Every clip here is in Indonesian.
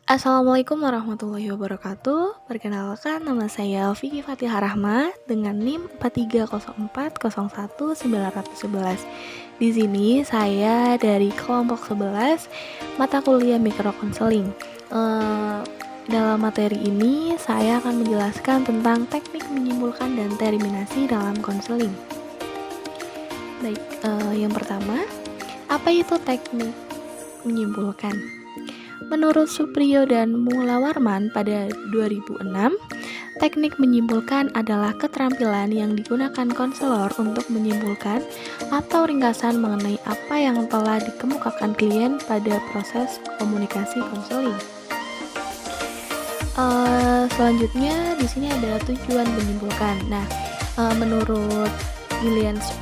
Assalamualaikum warahmatullahi wabarakatuh. Perkenalkan, nama saya Vicky Fatihah Rahma dengan NIM 4304011911. Di sini saya dari kelompok 11 mata kuliah mikrokonseling. Dalam materi ini saya akan menjelaskan tentang teknik menyimpulkan dan terminasi dalam konseling. Baik, yang pertama, apa itu teknik menyimpulkan? Menurut Supriyo dan Mulawarman pada 2006, teknik menyimpulkan adalah keterampilan yang digunakan konselor untuk menyimpulkan atau ringkasan mengenai apa yang telah dikemukakan klien pada proses komunikasi konseling. Selanjutnya di sini ada tujuan menyimpulkan. Nah, menurut Williams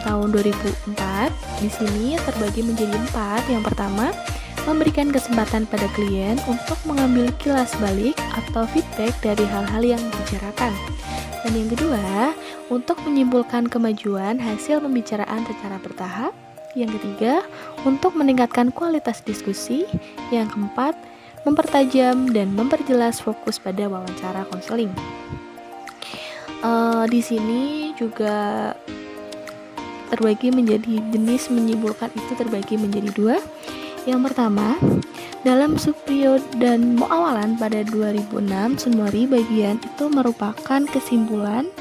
tahun 2004, di sini terbagi menjadi 4. Yang pertama, memberikan kesempatan pada klien untuk mengambil kilas balik atau feedback dari hal-hal yang dibicarakan. Dan yang kedua, untuk menyimpulkan kemajuan hasil pembicaraan secara bertahap. Yang ketiga, untuk meningkatkan kualitas diskusi. Yang keempat, mempertajam dan memperjelas fokus pada wawancara konseling. Di sini juga terbagi menjadi jenis menyimpulkan itu terbagi menjadi 2. Yang pertama, dalam Supriyo dan Muawalan pada 2006, summary bagian itu merupakan kesimpulan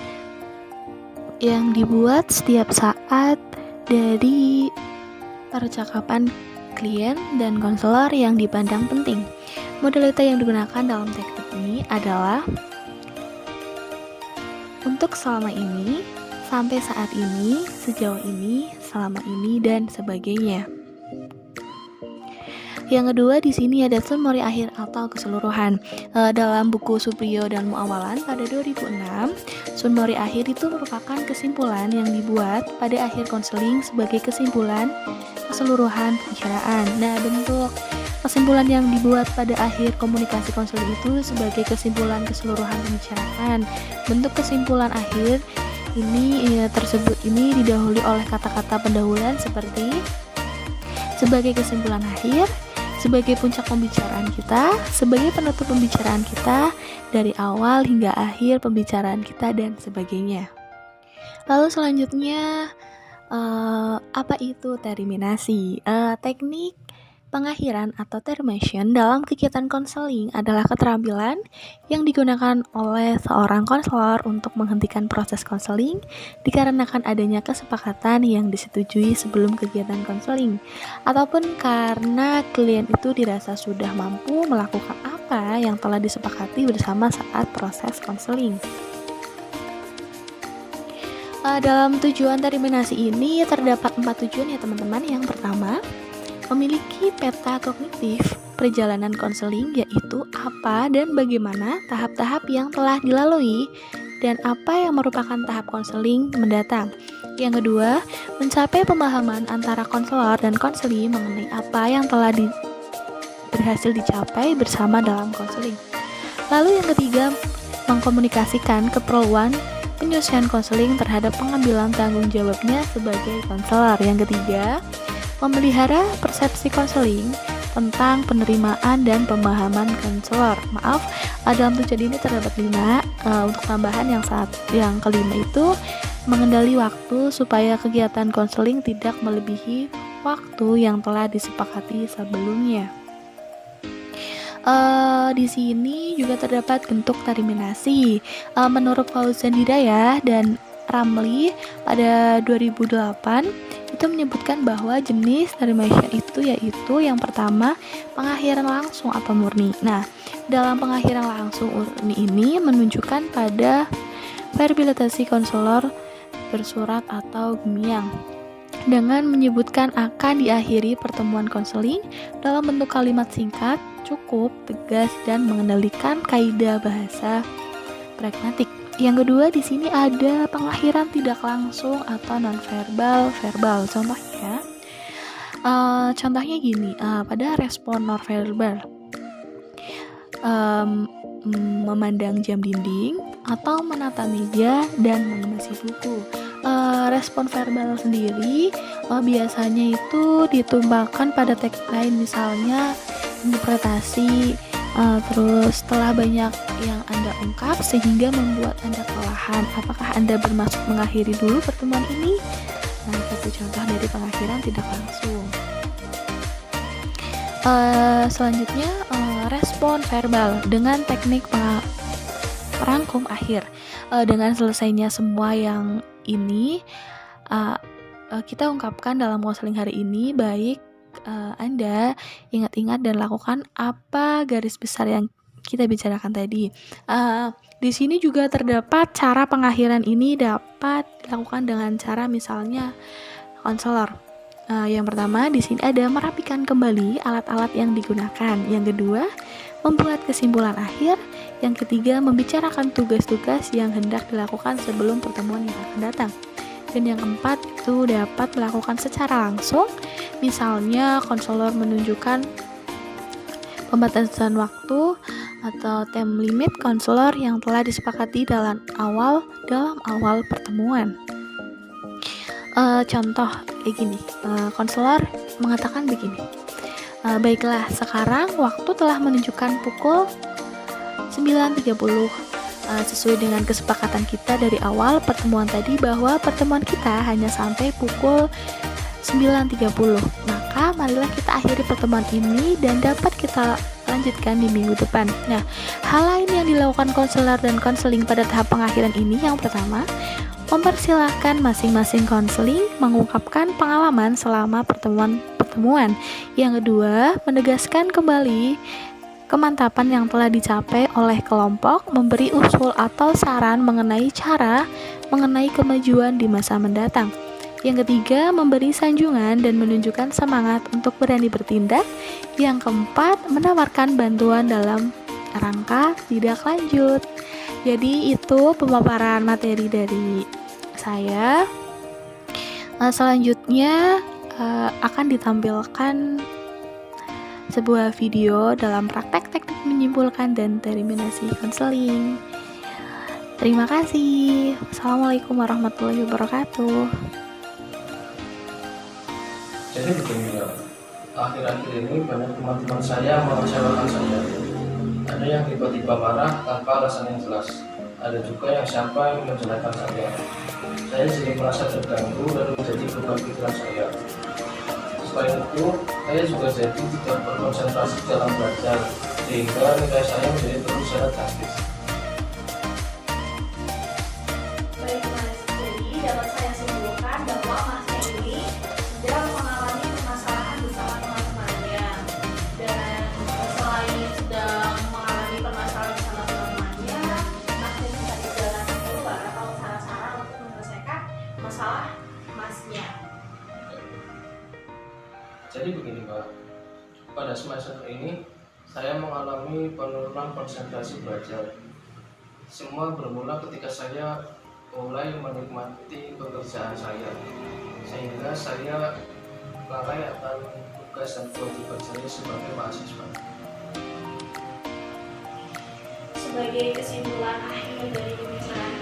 yang dibuat setiap saat dari percakapan klien dan konselor yang dipandang penting. Modalita yang digunakan dalam teknik ini adalah untuk selama ini, sampai saat ini, sejauh ini, selama ini, dan sebagainya. Yang kedua, di sini ada summary akhir atau keseluruhan. Dalam buku Supriyo dan Muawalan pada 2006, summary akhir itu merupakan kesimpulan yang dibuat pada akhir konseling sebagai kesimpulan keseluruhan pembicaraan. Nah, bentuk kesimpulan yang dibuat pada akhir komunikasi konseling itu sebagai kesimpulan keseluruhan pembicaraan. Bentuk kesimpulan akhir tersebut ini didahului oleh kata-kata pendahuluan seperti sebagai kesimpulan akhir, sebagai puncak pembicaraan kita, sebagai penutup pembicaraan kita, dari awal hingga akhir pembicaraan kita, dan sebagainya. Lalu selanjutnya, apa itu terminasi? Teknik pengakhiran atau termination dalam kegiatan konseling adalah keterampilan yang digunakan oleh seorang konselor untuk menghentikan proses konseling dikarenakan adanya kesepakatan yang disetujui sebelum kegiatan konseling, ataupun karena klien itu dirasa sudah mampu melakukan apa yang telah disepakati bersama saat proses konseling. Dalam tujuan terminasi ini terdapat 4 tujuan ya teman-teman. Yang pertama, memiliki peta kognitif perjalanan konseling, yaitu apa dan bagaimana tahap-tahap yang telah dilalui dan apa yang merupakan tahap konseling mendatang. Yang kedua, mencapai pemahaman antara konselor dan konseli mengenai apa yang telah berhasil dicapai bersama dalam konseling. Lalu yang ketiga, mengkomunikasikan keperluan penyelesaian konseling terhadap pengambilan tanggung jawabnya sebagai konselor. Yang ketiga, memelihara persepsi konseling tentang penerimaan dan pemahaman konselor. Dalam tujuan ini terdapat 5. Untuk tambahan yang kelima itu mengendali waktu supaya kegiatan konseling tidak melebihi waktu yang telah disepakati sebelumnya. Di sini juga terdapat bentuk terminasi. Menurut Fauzan Hidayah dan Ramli pada 2008 itu menyebutkan bahwa jenis termination itu yaitu yang pertama, pengakhiran langsung atau murni. Nah, dalam pengakhiran langsung murni ini menunjukkan pada verbalisasi konselor bersurat atau gemiang dengan menyebutkan akan diakhiri pertemuan konseling dalam bentuk kalimat singkat, cukup, tegas, dan mengendalikan kaidah bahasa pragmatik. Yang kedua, di sini ada pengakhiran tidak langsung atau non-verbal. Contohnya gini, pada respon non-verbal, memandang jam dinding atau menata meja dan mengemasi buku. Respon verbal sendiri biasanya itu ditumpahkan pada tagline, misalnya interpretasi, terus setelah banyak yang Anda ungkap sehingga membuat Anda kelelahan, apakah Anda bermaksud mengakhiri dulu pertemuan ini? Nah, itu contoh dari pengakhiran tidak langsung. Selanjutnya, respon verbal dengan teknik perangkum akhir. Dengan selesainya semua yang ini, kita ungkapkan dalam konseling hari ini, baik Anda ingat-ingat dan lakukan apa garis besar yang kita bicarakan tadi. Di sini juga terdapat cara pengakhiran ini dapat dilakukan dengan cara misalnya konselor. Yang pertama di sini ada merapikan kembali alat-alat yang digunakan. Yang kedua, membuat kesimpulan akhir. Yang ketiga, membicarakan tugas-tugas yang hendak dilakukan sebelum pertemuan yang akan datang. Dan yang keempat itu dapat melakukan secara langsung. Misalnya konselor menunjukkan pembatasan waktu atau time limit konselor yang telah disepakati dalam awal pertemuan. Contoh kayak gini, konselor mengatakan begini, baiklah, sekarang waktu telah menunjukkan pukul 9.30, sesuai dengan kesepakatan kita dari awal pertemuan tadi bahwa pertemuan kita hanya sampai pukul 9.30. Maka marilah kita akhiri pertemuan ini dan dapat kita lanjutkan di minggu depan. Nah, hal lain yang dilakukan konselor dan konseling pada tahap pengakhiran ini, yang pertama, mempersilahkan masing-masing konseling mengungkapkan pengalaman selama pertemuan. Yang kedua, menegaskan kembali kemantapan yang telah dicapai oleh kelompok, memberi usul atau saran mengenai kemajuan di masa mendatang. Yang ketiga, memberi sanjungan dan menunjukkan semangat untuk berani bertindak. Yang keempat, menawarkan bantuan dalam rangka tindak lanjut. Jadi itu pemaparan materi dari saya. Selanjutnya akan ditampilkan sebuah video dalam praktek teknik menyimpulkan dan terminasi konseling. Terima kasih. Assalamualaikum warahmatullahi wabarakatuh. Jadi begini ya, akhir-akhir ini banyak teman-teman saya mengecewakan saya. Ada yang tiba-tiba marah tanpa alasan yang jelas. Ada juga yang siapa yang menjelekkan saya. Saya jadi merasa terganggu dan menjadi beban pikiran saya. Selain itu, saya juga jadi tidak berkonsentrasi dalam belajar, sehingga nilai saya menjadi terus sangat drastis. Baik Mas, jadi dapat saya simpulkan bahwa Masnya ini sedang mengalami permasalahan bersama teman-temannya. Dan selain sedang mengalami permasalahan bersama teman-temannya, Masnya mencari jalan keluar atau cara-cara untuk menyelesaikan masalah Masnya. Jadi begini Pak, pada semester ini saya mengalami penurunan konsentrasi belajar. Semua bermula ketika saya mulai menikmati pekerjaan saya, sehingga saya lalai akan tugas dan kewajiban saya sebagai mahasiswa. Sebagai kesimpulan akhir dari pembicaraan